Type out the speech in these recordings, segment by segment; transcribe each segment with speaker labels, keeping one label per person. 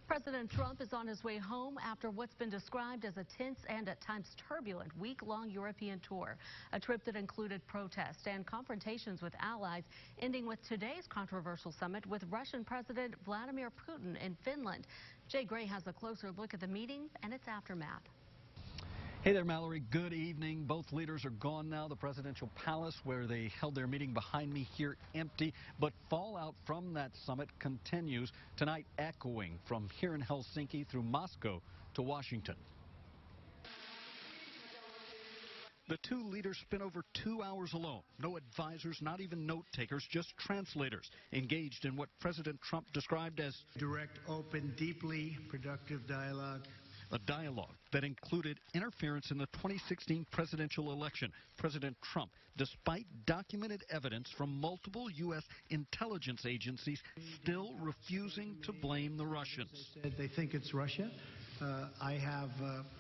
Speaker 1: President Trump is on his way home after what's been described as a tense and at times turbulent week-long European tour. A trip that included protests and confrontations with allies, ending with today's controversial summit with Russian President Vladimir Putin in Finland. Jay Gray has a closer look at the meeting and its aftermath.
Speaker 2: Hey there, Mallory. Good evening. Both leaders are gone now. The presidential palace where they held their meeting behind me here empty. But fallout from that summit continues tonight, echoing from here in Helsinki through Moscow to Washington. The two leaders spent over 2 hours alone. No advisors, not even note takers, just translators engaged in what President Trump described as
Speaker 3: direct, open, deeply productive dialogue.
Speaker 2: A dialogue that included interference in the 2016 presidential election. President Trump, despite documented evidence from multiple U.S. intelligence agencies, still refusing to blame the Russians.
Speaker 3: They think it's Russia. I have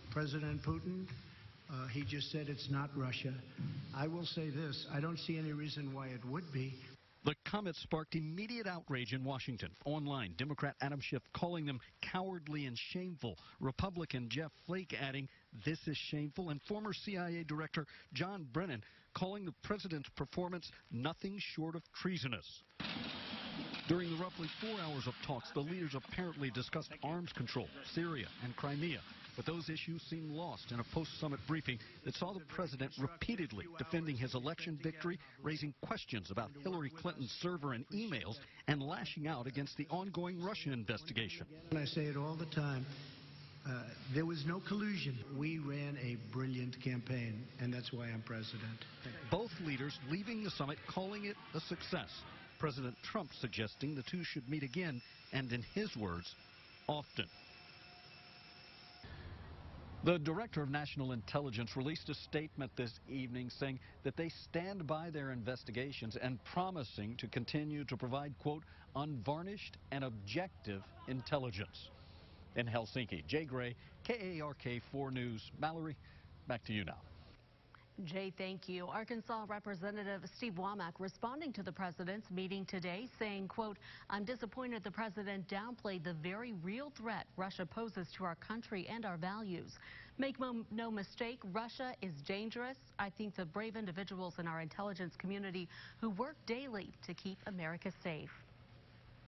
Speaker 3: President Putin. He just said it's not Russia. I will say this. I don't see any reason why it would be.
Speaker 2: The comment sparked immediate outrage in Washington. Online, Democrat Adam Schiff calling them cowardly and shameful. Republican Jeff Flake adding, "This is shameful." And former CIA Director John Brennan calling the president's performance nothing short of treasonous. During the roughly 4 hours of talks, the leaders apparently discussed arms control, Syria, and Crimea. But those issues seemed lost in a post-summit briefing that saw the president repeatedly defending his election victory, raising questions about Hillary Clinton's server and emails, and lashing out against the ongoing Russia investigation.
Speaker 3: And I say it all the time. There was no collusion. We ran a brilliant campaign, and that's why I'm president.
Speaker 2: Both leaders leaving the summit calling it a success. President Trump suggesting the two should meet again, and in his words, often. The Director of National Intelligence released a statement this evening saying that they stand by their investigations and promising to continue to provide, quote, unvarnished and objective intelligence. In Helsinki, Jay Gray, KARK 4 News. Mallory, back to you now.
Speaker 1: Jay, thank you. Arkansas Representative Steve Womack responding to the president's meeting today saying, quote, I'm disappointed the president downplayed the very real threat Russia poses to our country and our values. Make no mistake, Russia is dangerous. I think the brave individuals in our intelligence community who work daily to keep America safe.